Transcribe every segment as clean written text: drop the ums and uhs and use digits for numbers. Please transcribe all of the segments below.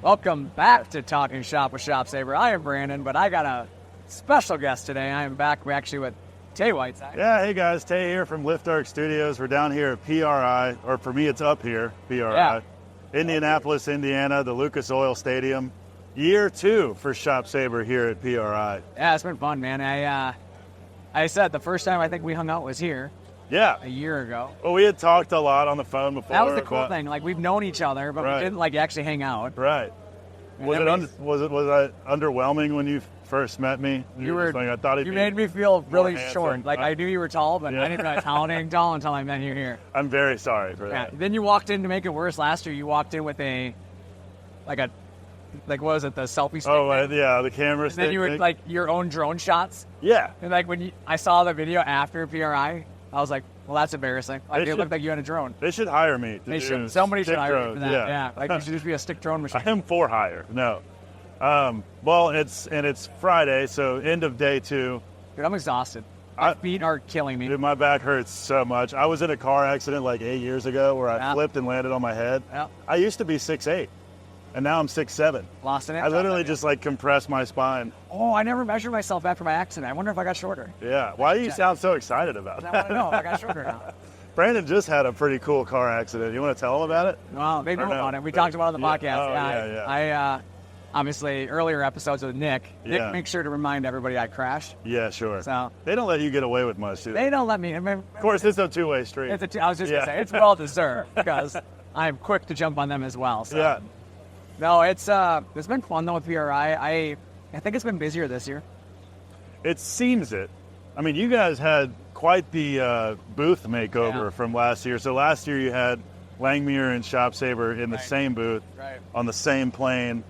Welcome back to Talkin Shop with ShopSabre. I am Brandon, but I got a special guest today. I am back actually with Tay Whiteside. Yeah, hey guys, Tay here from Lift Arc Studios. We're down here at PRI, or for me it's up here, PRI. Yeah. Indianapolis, Indiana, the Lucas Oil Stadium. Year 2 for ShopSabre here at PRI. Yeah, it's been fun, man. I said the first time I think we hung out was here. Yeah. A year ago. Well, we had talked a lot on the phone before. That was the cool thing. Like, we've known each other, but we didn't, like, actually hang out. Right. Was I underwhelming when you first met me? You were. Like, I thought you made me feel really handsome. short. Like, I knew you were tall, but I didn't know how tall until I met you here. I'm very sorry for that. Yeah. Then you walked in to make it worse last year. You walked in with what was it, the selfie stick? Oh, yeah, the camera stick. And then you were, like, your own drone shots. Yeah. And, like, when I saw the video after PRI, I was like, well, that's embarrassing. Like, it looked like you had a drone. They should hire me. They should. Somebody should hire me for that. Yeah. Like, you should just be a stick drone machine. I am for hire. No. Well, it's Friday, so end of day 2. Dude, I'm exhausted. My feet are killing me. Dude, my back hurts so much. I was in a car accident like 8 years ago where I flipped and landed on my head. Yeah. I used to be 6'8", and now I'm 6'7". Lost an inch. I literally just like compressed my spine. Oh, I never measured myself after my accident. I wonder if I got shorter. Yeah. Why do you sound so excited about I that? want to know if I got shorter now. Brandon just had a pretty cool car accident. You want to tell him about it? Well, they know about it. We talked about it on the podcast. Oh, yeah. I obviously, earlier episodes with Nick makes sure to remind everybody I crashed. Yeah, sure. So they don't let you get away with much, do they? They don't let me. Of course, it's a two-way street. I was just going to say, it's well-deserved because I'm quick to jump on them as well. So. Yeah. No, it's been fun, though, with PRI. I think it's been busier this year. It seems it. I mean, you guys had quite the booth makeover from last year. So last year you had Langmuir and ShopSabre in the same booth, on the same plane,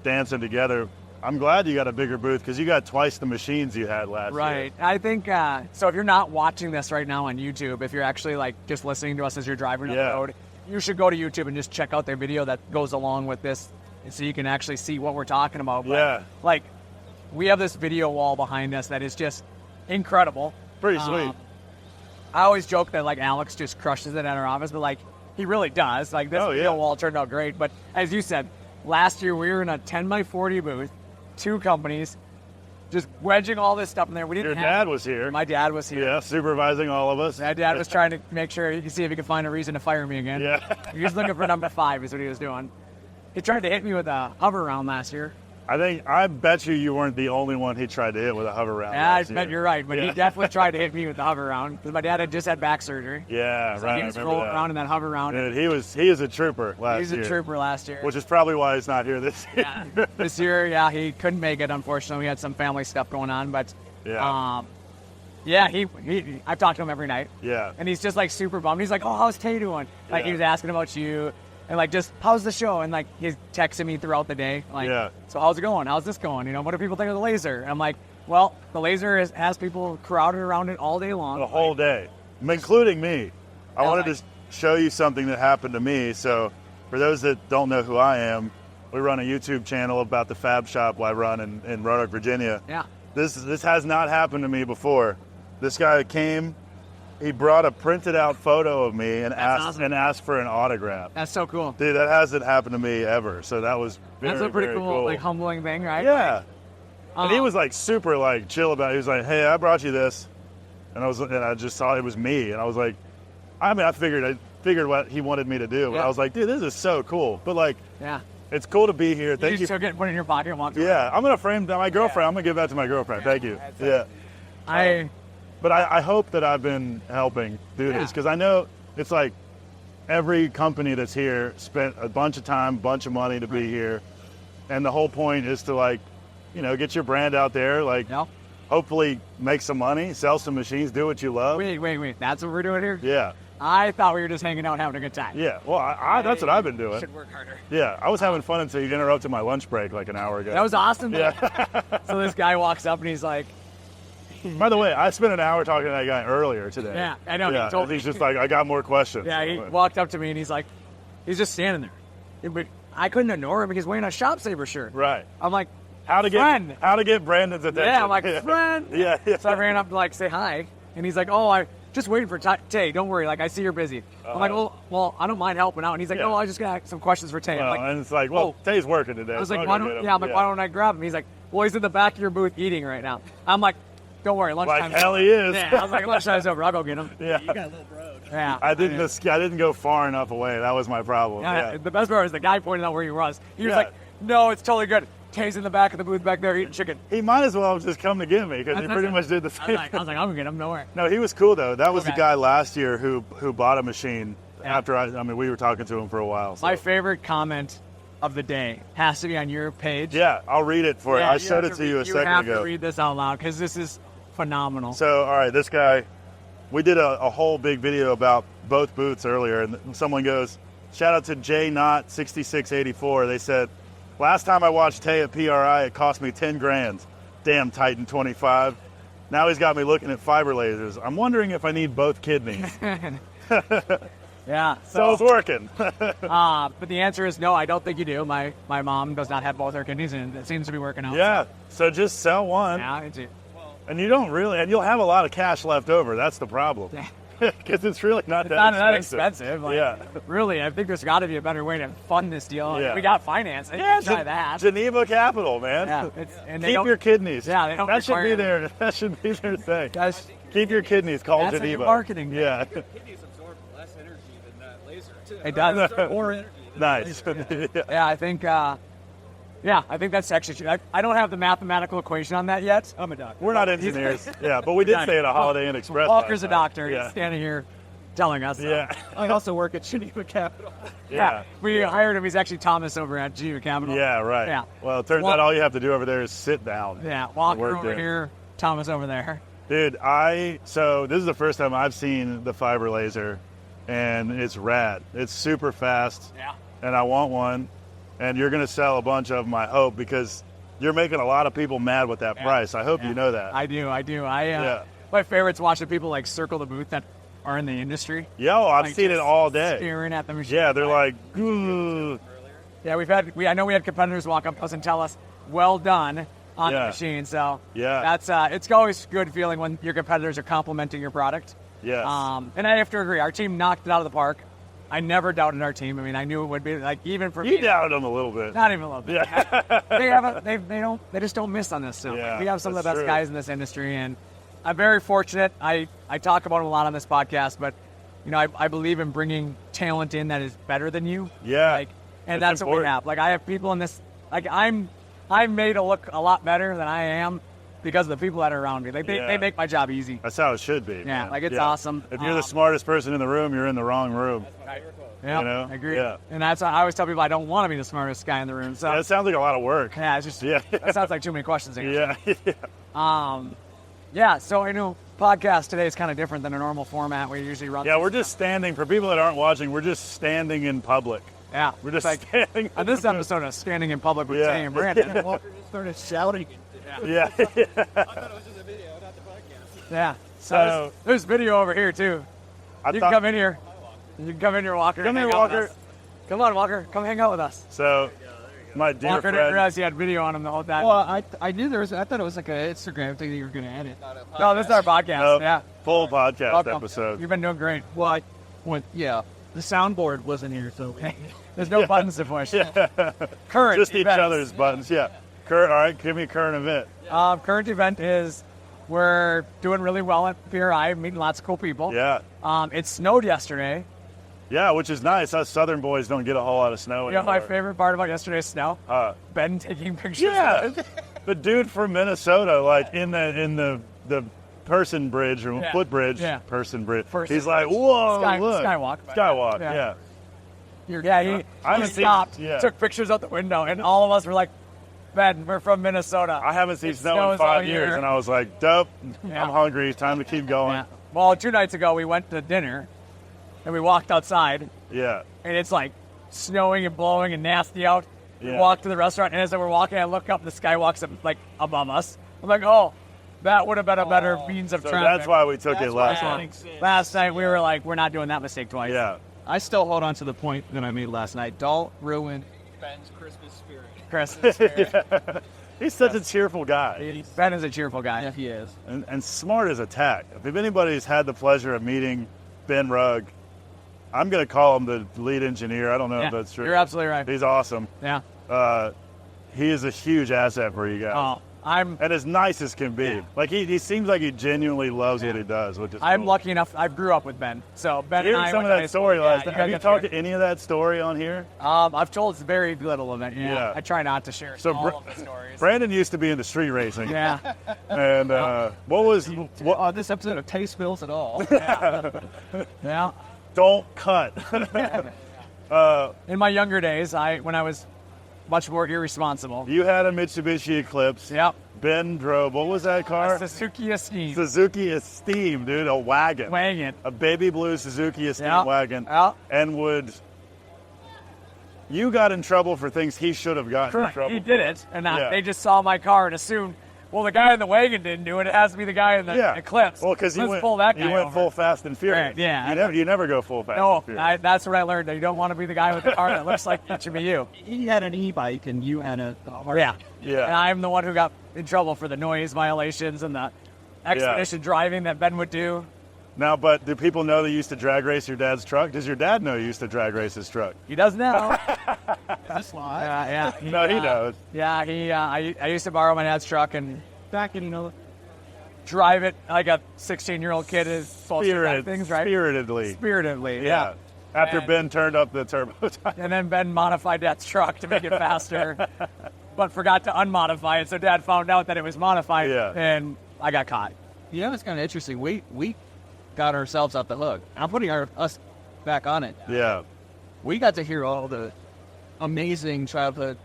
dancing together. I'm glad you got a bigger booth because you got twice the machines you had last year. Right. I think, so if you're not watching this right now on YouTube, if you're actually like just listening to us as you're driving down the road, you should go to YouTube and just check out their video that goes along with this so you can actually see what we're talking about. But, like, we have this video wall behind us that is just incredible. Pretty sweet. I always joke that, like, Alex just crushes it at our office, but, like, he really does. Like, this video wall turned out great. But as you said, last year we were in a 10x40 booth, 2 companies, just wedging all this stuff in there. Your dad was here. My dad was here. Yeah, supervising all of us. My dad was trying to make sure he could see if he could find a reason to fire me again. Yeah. He was looking for number 5 is what he was doing. He tried to hit me with a hover round last year. I bet you weren't the only one he tried to hit with a hover round. Yeah, I bet you're right, but he definitely tried to hit me with the hover round because my dad had just had back surgery. Yeah, right. He was rolling around in that hover round. Dude, he is a trooper last year. He was a trooper last year. Which is probably why he's not here this year. Yeah. This year, he couldn't make it, unfortunately. We had some family stuff going on, but I've talked to him every night. Yeah. And he's just like super bummed. He's like, oh, how's Tay doing? Like he was asking about you. And, like, just, how's the show? And, like, he's texting me throughout the day. Like, so how's it going? How's this going? You know, what do people think of the laser? And I'm like, well, the laser has people crowded around it all day long. The whole day, including me. I wanted to show you something that happened to me. So, for those that don't know who I am, we run a YouTube channel about the fab shop I run in Roanoke, Virginia. Yeah. This has not happened to me before. This guy came. He brought a printed out photo of me and asked for an autograph. That's so cool. Dude, that hasn't happened to me ever. So that was that's a pretty cool, like, humbling thing, right? Yeah. And he was like super like chill about it. He was like, "Hey, I brought you this," and I just saw it was me, and I was like, I figured what he wanted me to do, but I was like, dude, this is so cool. But like, it's cool to be here. Thank you. You took it, put it in your pocket, and walked away. Yeah, I'm gonna frame my girlfriend. I'm gonna give that to my girlfriend. Thank you. Yeah. But I hope that I've been helping do this because I know it's like every company that's here spent a bunch of time, a bunch of money to be here. And the whole point is to, like, you know, get your brand out there, like hopefully make some money, sell some machines, do what you love. Wait. That's what we're doing here? Yeah. I thought we were just hanging out having a good time. Yeah. Well, that's what I've been doing. Should work harder. Yeah. I was having fun until you interrupted my lunch break like an hour ago. That was awesome. Yeah. So this guy walks up and he's like, by the way, I spent an hour talking to that guy earlier today. Yeah, I know. Yeah, he told me. He's just like, I got more questions. Yeah, he walked up to me and he's like, he's just standing there. But I couldn't ignore him because he's wearing a ShopSabre shirt. Right. I'm like, how to get Brandon's attention. Yeah, I'm like, friend. Yeah. So I ran up to, like, say hi. And he's like, oh, I'm just waiting for Tay. Don't worry. Like, I see you're busy. I'm like, well, well, I don't mind helping out. And he's like, oh, I just got some questions for Tay. Well, like, and it's like, well, Tay's working today. I was like, why don't I grab him? He's like, well, he's in the back of your booth eating right now. I'm like, don't worry, lunchtime. Like, hell he is. Yeah, I was like, lunchtime's over. I'll go get him. Yeah. You got a little road. Yeah. I didn't go far enough away. That was my problem. Yeah. The best part was the guy pointed out where he was. He was like, no, it's totally good. Tay's in the back of the booth back there eating chicken. He might as well have just come to get me because he pretty much did the same. I was like, I'm going to get him. No worry. No, he was cool, though. That was the guy last year who bought a machine after we were talking to him for a while. So. My favorite comment of the day has to be on your page. Yeah, I'll read it for you. I showed it to you a second ago. You have to read this out loud because this is phenomenal. So, all right, this guy, we did a whole big video about both booths earlier, and someone goes, shout out to JNot6684. They said, last time I watched Tay at PRI, it cost me 10 grand. Damn Titan 25. Now he's got me looking at fiber lasers. I'm wondering if I need both kidneys. Yeah. So it's working. But the answer is no, I don't think you do. My mom does not have both her kidneys, and it seems to be working out. Yeah. So just sell one. Yeah, it's it. And you don't really, and you'll have a lot of cash left over. That's the problem. Because it's really not that expensive. Like, yeah. Really, I think there's got to be a better way to fund this deal. Yeah. We got finance. Yeah, try that. Geneva Capital, man. Yeah. And Keep your kidneys. Yeah, they don't that should be their. That should be their thing. Keep your kidneys. Call that's Geneva. That's marketing. Yeah. Kidneys absorb less energy than that laser. It does. More energy. Nice. Yeah, I think. I think that's actually. I don't have the mathematical equation on that yet. I'm a doctor. We're not engineers. Yeah, but we did stay at a Holiday Inn Express. Walker's a doctor. He's standing here telling us. Yeah. I also work at Geneva Capital. Yeah. We hired him. He's actually Thomas over at Geneva Capital. Yeah, right. Yeah. Well, it turns out all you have to do over there is sit down. Yeah, Walker over here, Thomas over there. Dude, so this is the first time I've seen the fiber laser, and it's rad. It's super fast. Yeah. And I want one, and you're going to sell a bunch of them, I hope, because you're making a lot of people mad with that price. I hope you know that. I do. My favorite's watching people like circle the booth that are in the industry. Yeah, I've seen it all day. Staring at the machine. Yeah, they're like, ooh. Yeah, I know we had competitors walk up to us and tell us, well done on the machine. So that's it's always a good feeling when your competitors are complimenting your product. Yes. And I have to agree, our team knocked it out of the park. I never doubted our team. I mean, I knew it would be like even for you doubted them a little bit. Not even a little bit. Yeah. They just don't miss on this stuff. Yeah, we have some of the best guys in this industry, and I'm very fortunate. I talk about them a lot on this podcast, but I believe in bringing talent in that is better than you. Yeah. And that's important. What we have. Like I have people in this. Like I'm made to look a lot better than I am because of the people that are around me. Like they make my job easy. That's how it should be. Yeah, man. like it's awesome. If you're the smartest person in the room, you're in the wrong room. Yeah, I agree. Yeah. And that's I always tell people I don't want to be the smartest guy in the room. So that sounds like a lot of work. Yeah, it's just that sounds like too many questions. Yeah. So I know podcast today is kind of different than a normal format we usually run. Yeah, we're just standing. For people that aren't watching, we're just standing in public. Yeah, we're just standing. On this episode of Standing in Public with Tay and Brandon, Walker just started shouting. Yeah. I thought it was just a video, not the podcast. Yeah. So there's video over here too. You can come in here. You can come in here, Walker. Come here, Walker. Come on, Walker. Come hang out with us. So, my dear Walker friend. didn't realize he had video on him the whole time. Well, I knew there was. I thought it was like an Instagram thing that you were going to edit. No, this is our podcast. Nope. Yeah. Full podcast Welcome. episode. You've been doing great. Well, the soundboard wasn't here, so there's no buttons to push. Yeah. Current just events. each other's buttons. Yeah. All right. Give me a current event. Current event is we're doing really well at PRI, meeting lots of cool people. Yeah. It snowed yesterday. Yeah, which is nice. Us Southern boys don't get a whole lot of snow anymore. You know my favorite part about yesterday's snow? Ben taking pictures. Yeah. The dude from Minnesota, like in the person bridge or footbridge, person bridge. He's like, whoa, look. Skywalk, yeah. He stopped, took pictures out the window, and all of us were like, Ben, we're from Minnesota. I haven't seen snow in 5 years, and I was like, dope, I'm hungry, time to keep going. Yeah. Well, 2 nights ago, we went to dinner, and we walked outside. Yeah. And it's like snowing and blowing and nasty out. Yeah. We walked to the restaurant, and as we're walking, I look up, and the sky walks up, like, above us. I'm like, oh, that would have been a better means of traffic. That's why we took it last night. Last night, we were like, we're not doing that mistake twice. Yeah. I still hold on to the point that I made last night. Don't ruin Ben's Christmas spirit. Christmas spirit. He's such a cheerful guy. Ben is a cheerful guy. Yeah, he is. And smart as a tack. If anybody's had the pleasure of meeting Ben Rugg, I'm going to call him the lead engineer. I don't know if that's true. You're absolutely right. He's awesome. Yeah. He is a huge asset for you guys. And as nice as can be. Yeah. Like he seems like he genuinely loves what he does. Which is I'm lucky enough. I grew up with Ben, so Ben and I. Some of that story last time. Have you talked to any of that story on here? I've told very little of it. Yeah. I try not to share all of the stories. Brandon used to be into street racing. Yeah. And what was this episode of Taste Spills at all? Yeah. Don't cut. In my younger days, when I was much more irresponsible. You had a Mitsubishi Eclipse. Yep. Ben drove, what was that car? A Suzuki Esteem. Suzuki Esteem, dude, a wagon. A baby blue Suzuki Esteem wagon. Yep. And you got in trouble for things he should have gotten in trouble. He did it, and they just saw my car and assumed, well, the guy in the wagon didn't do it. It has to be the guy in the Eclipse. Well, because you went full Fast and Furious. Right, yeah. You never go full Fast and Furious. No, that's what I learned. That you don't want to be the guy with the car that looks like it should be you. He had an e-bike, and you had a Yeah. And I'm the one who got in trouble for the noise violations and the expedition driving that Ben would do. Now, but do people know that you used to drag race your dad's truck? Does your dad know you used to drag race his truck? He does now. That's why. Yeah. He knows. Yeah, I used to borrow my dad's truck and back and drive it like a 16-year-old kid is supposed to drive things, right? Spiritedly. Yeah. After Ben turned up the turbo time. And then Ben modified Dad's truck to make it faster, but forgot to unmodify it. So Dad found out that it was modified, and I got caught. Yeah, it's kind of interesting. We got ourselves off the hook. I'm putting us back on it. Yeah. We got to hear all the amazing childhood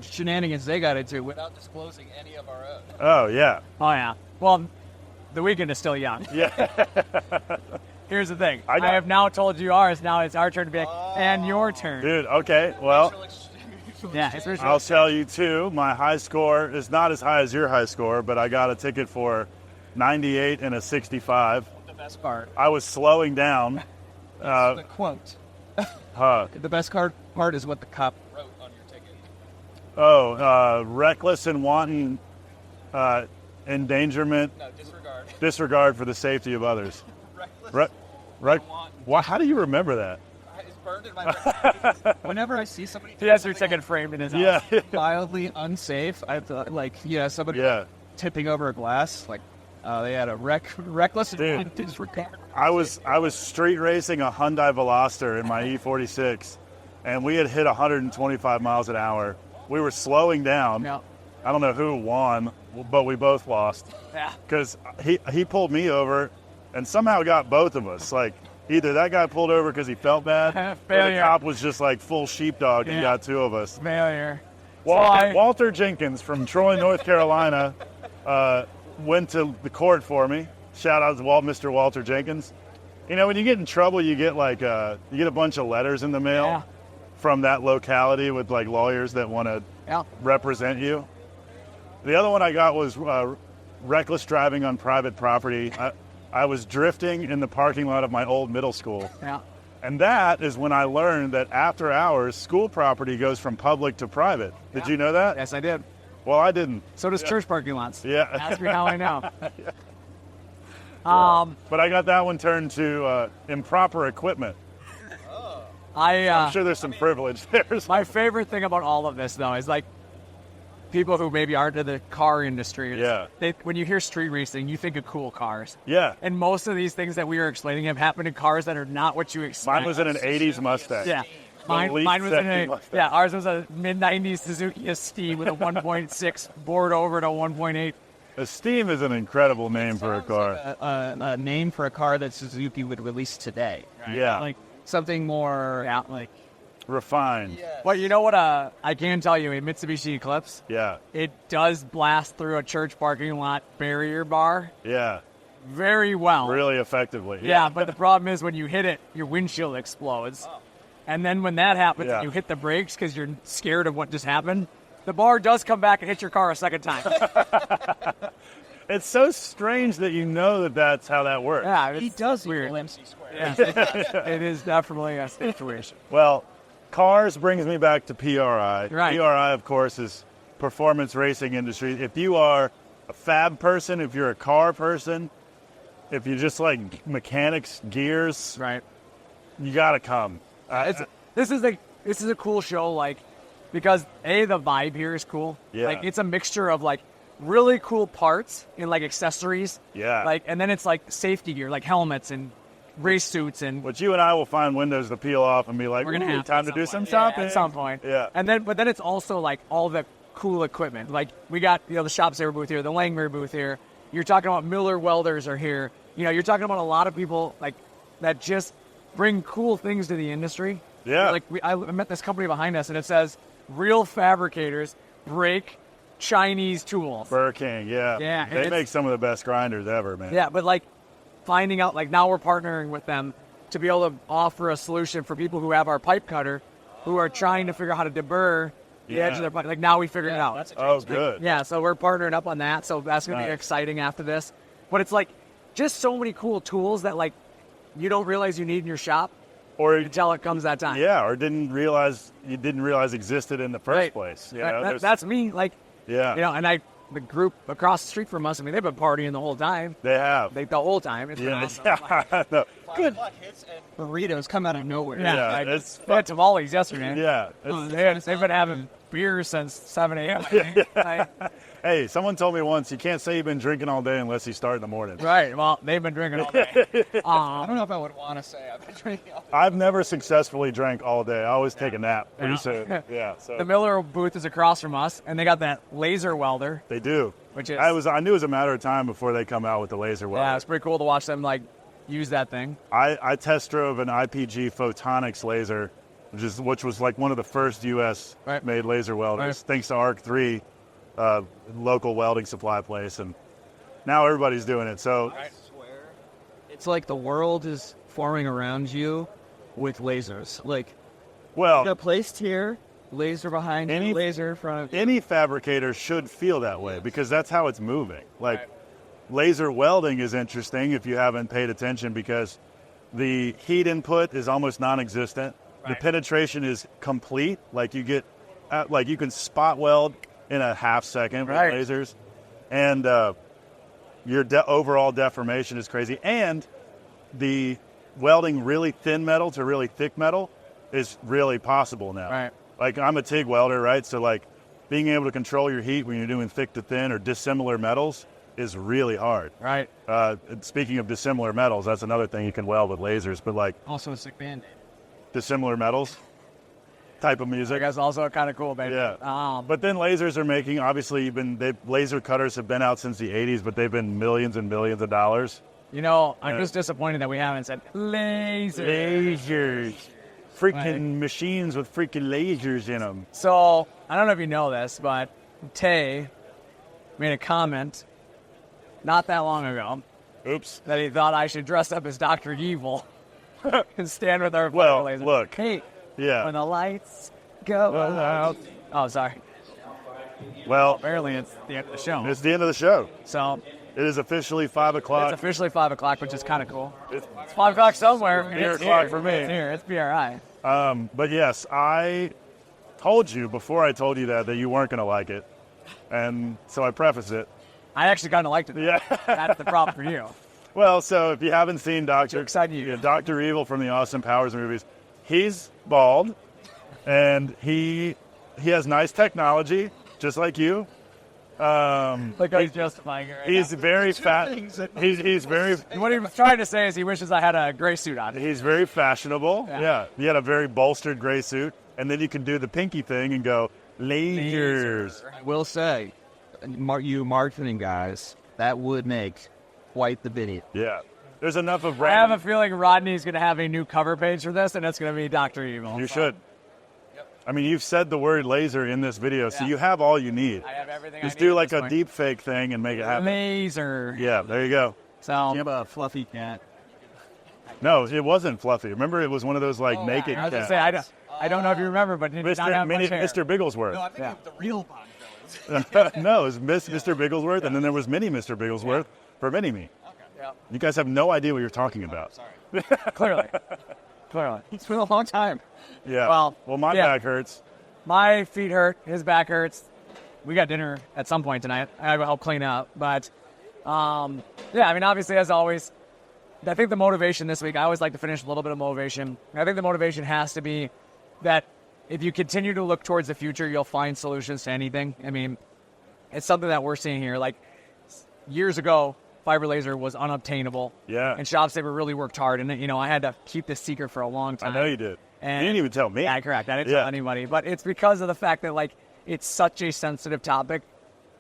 shenanigans they got into without disclosing any of our own. Oh, yeah. Oh, yeah. Well, the weekend is still young. Yeah. Here's the thing. I have now told you ours. Now it's our turn to be like, and your turn. Dude, okay. Well, I'll it's tell you, too. My high score is not as high as your high score, but I got a ticket for 98 and a 65. The best part. I was slowing down. The quote. The best part is what the cop wrote on your ticket. Reckless and wanton endangerment. No, disregard. Disregard for the safety of others. How do you remember that? It's burned in my brain. Whenever I see somebody... He has your ticket framed in his house. Yeah. Wildly unsafe. I thought, somebody tipping over a glass, they had a reckless and disregard. I was street racing a Hyundai Veloster in my E46, and we had hit 125 miles an hour. We were slowing down. Yeah. I don't know who won, but we both lost. Yeah. Because he pulled me over and somehow got both of us. Like, either that guy pulled over because he felt bad, or the cop was just like full sheepdog and got two of us. Failure. Walter Jenkins from Troy, North Carolina, went to the court for me. Shout out to Mr. Walter Jenkins. You know, when you get in trouble, you get you get a bunch of letters in the mail from that locality with lawyers that want to represent you. The other one I got was reckless driving on private property. I was drifting in the parking lot of my old middle school. Yeah. And that is when I learned that after hours, school property goes from public to private. Did you know that? Yes, I did. Well, I didn't. So does church parking lots. Yeah. Ask me how I know. But I got that one turned to improper equipment. I'm sure there's some privilege there. My favorite thing about all of this, though, is people who maybe aren't in the car industry. When you hear street racing, you think of cool cars. Yeah. And most of these things that we were explaining have happened in cars that are not what you expect. Mine was in an 80s Mustang. Yeah. Mine was ours was a mid-90s Suzuki Esteem with a 1.6 bored over to 1.8. Esteem is an incredible name for a car. A name for a car that Suzuki would release today. Right? Yeah. Something more refined. Yes. Well, you know what? I can tell you, a Mitsubishi Eclipse. Yeah. It does blast through a church parking lot barrier bar. Yeah. Very well. Really effectively. Yeah, but the problem is when you hit it, your windshield explodes. Oh. And then when that happens, and you hit the brakes because you're scared of what just happened, the bar does come back and hit your car a second time. It's so strange that you know that that's how that works. Yeah, he does weird. MC squared. Yeah. It is definitely a situation. Well, cars brings me back to PRI. Right. PRI, of course, is performance racing industry. If you are a fab person, if you're a car person, if you just like mechanics, gears, right, You gotta come. This is a cool show, like, because the vibe here is cool. Yeah. Like, it's a mixture of like really cool parts and like accessories. Yeah. Like, and then it's like safety gear, like helmets and race suits and. But you and I will find windows to peel off and be like, we're gonna have time to do some shopping at some point. Yeah. But then it's also like all the cool equipment. Like we got the ShopSabre booth here, the Langmuir booth here. You're talking about Miller welders are here. You're talking about a lot of people like that just bring cool things to the industry. Yeah. Like I met this company behind us, and it says real fabricators break Chinese tools. Burr King, yeah. Yeah. They make some of the best grinders ever, man. Yeah, but like finding out, like now we're partnering with them to be able to offer a solution for people who have our pipe cutter, who are trying to figure out how to deburr the edge of their pipe. Like now we figured it out. Good. Yeah, so we're partnering up on that. So that's going to be exciting after this. But it's like just so many cool tools that like you don't realize you need in your shop. Or until it comes that time. Yeah, or didn't realize existed in the first place. That's me. Like, and the group across the street from us, I mean, they've been partying the whole time. They have. The whole time. It's been awesome. No. Good. Hits and burritos come out of nowhere. Yeah, they had tamales yesterday. Yeah. They've been having beer since 7 a.m. Hey, someone told me once, you can't say you've been drinking all day unless you start in the morning. Right. Well, they've been drinking all day. I don't know if I would want to say I've been drinking all day. I've never successfully drank all day. I always take a nap pretty soon. Yeah. So the Miller booth is across from us, and they got that laser welder. They do. Which is I knew it was a matter of time before they come out with the laser welder. Yeah, it's pretty cool to watch them like use that thing. I test drove an IPG Photonics laser, which was like one of the first U.S. made laser welders, thanks to ARC 3. Local welding supply place, and now everybody's doing it. So I swear, it's like the world is forming around you with lasers. Like, the placed here, laser behind you, laser in front of you. Any fabricator should feel that way because that's how it's moving. Like, laser welding is interesting if you haven't paid attention because the heat input is almost non-existent. The penetration is complete. Like you can spot weld in a half second with lasers, and your overall deformation is crazy. And the welding really thin metal to really thick metal is really possible now. Right. Like I'm a TIG welder, right? So like being able to control your heat when you're doing thick to thin or dissimilar metals is really hard. Right. Speaking of dissimilar metals, that's another thing you can weld with lasers. But like also a sick Band-Aid. Dissimilar metals. Type of music. That's also kind of cool, baby. Yeah. But then lasers are making, obviously, laser cutters have been out since the 80s, but they've been millions and millions of dollars. I'm just disappointed that we haven't said lasers. Freaking machines with freaking lasers in them. So, I don't know if you know this, but Tay made a comment not that long ago. Oops. That he thought I should dress up as Dr. Evil and stand with our laser. Look. Hey. Yeah. When the lights go out. Oh, sorry. Well, apparently it's the end of the show. It's the end of the show. So it is officially 5 o'clock. It's officially 5 o'clock, which is kind of cool. It's 5 o'clock somewhere. It's 4 o'clock for me. It's here. It's PRI. But yes, I told you before I told you that you weren't going to like it, and so I preface it. I actually kind of liked it. Yeah. That's the problem for you. Well, so if you haven't seen Dr. Evil from the Austin Powers movies, he's bald, and he has nice technology, just like you. Like he's justifying it right He's now. very fat. He's very. What he was trying to say is he wishes I had a gray suit on. He's very fashionable. Yeah. He had a very bolstered gray suit, and then you can do the pinky thing and go lasers. I will say, you marketing guys, that would make quite the video. Yeah. There's enough of. I have a feeling Rodney's going to have a new cover page for this, and it's going to be Dr. Evil. You should. Yep. I mean, you've said the word laser in this video, so you have all you need. I have everything Just I need do like a deep fake thing and make it happen. Laser. Yeah, there you go. So you have a fluffy cat. No, it wasn't fluffy. Remember, it was one of those naked I was cats. going to say, I don't know if you remember, but he did not have much hair. Mr. Bigglesworth. No, I think it was the real Bond villains. No, it was Mr. Bigglesworth, and then there was Mini Mr. Bigglesworth for Mini-Me. You guys have no idea what you're talking about. Sorry. Clearly. It's been a long time. Yeah. Well, my back hurts. My feet hurt. His back hurts. We got dinner at some point tonight. I will help clean up. But, I mean, obviously, as always, I think the motivation this week, I always like to finish with a little bit of motivation. I think the motivation has to be that if you continue to look towards the future, you'll find solutions to anything. I mean, it's something that we're seeing here. Like, years ago, fiber laser was unobtainable. Yeah. And ShopSabre really worked hard. And, you know, I had to keep this secret for a long time. I know you did. And you didn't even tell me. Yeah, correct. I didn't tell anybody. But it's because of the fact that, like, it's such a sensitive topic.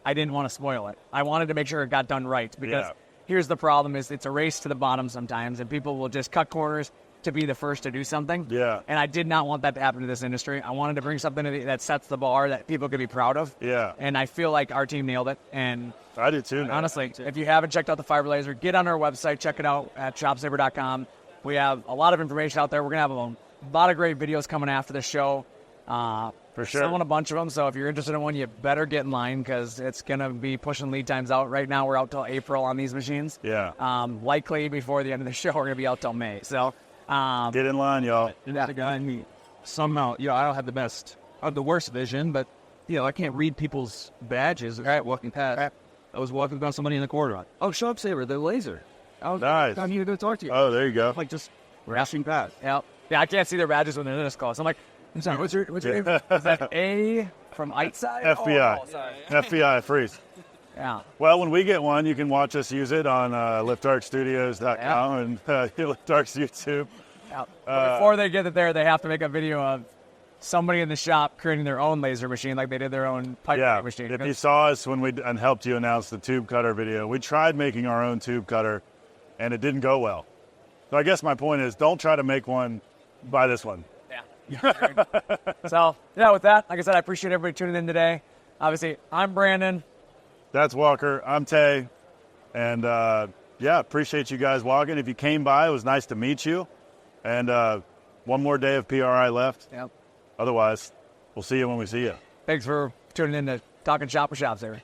I didn't want to spoil it. I wanted to make sure it got done right because here's the problem is it's a race to the bottom sometimes, and people will just cut corners to be the first to do something. Yeah. And I did not want that to happen to this industry. I wanted to bring something that sets the bar that people could be proud of. Yeah. And I feel like our team nailed it. And I did too. Honestly, if you haven't checked out the fiber laser, get on our website, check it out at ShopSabre.com. We have a lot of information out there. We're going to have a lot of great videos coming after the show. For sure. Selling a bunch of them, so if you're interested in one, you better get in line because it's going to be pushing lead times out. Right now, we're out till April on these machines. Yeah. Likely before the end of the show, we're going to be out till May. So get in line, y'all. That's the guy in me. Somehow, you know, I don't have the worst vision, but, you know, I can't read people's badges. All right, walking past. I was walking past somebody in the corridor. Oh, ShopSabre, the laser. Nice. I need to go talk to you. Oh, there you go. Like, just rushing past. Yeah, I can't see their badges when they're this close. I'm like, I'm sorry, what's your name? Is that A from Whiteside? FBI. Oh, sorry. FBI, freeze. Yeah. Well, when we get one, you can watch us use it on liftarcstudios.com and Liftarc's YouTube. Yeah. Before they get it there, they have to make a video of somebody in the shop creating their own laser machine, like they did their own pipe machine. If you saw us when we helped you announce the tube cutter video, we tried making our own tube cutter, and it didn't go well. So I guess my point is, don't try to make one. Buy this one. So, with that, like I said, I appreciate everybody tuning in today. Obviously, I'm Brandon. That's Walker. I'm Tay. And, appreciate you guys walking. If you came by, it was nice to meet you. And one more day of PRI left. Yep. Otherwise, we'll see you when we see you. Thanks for tuning in to Talkin Shop with ShopSabre.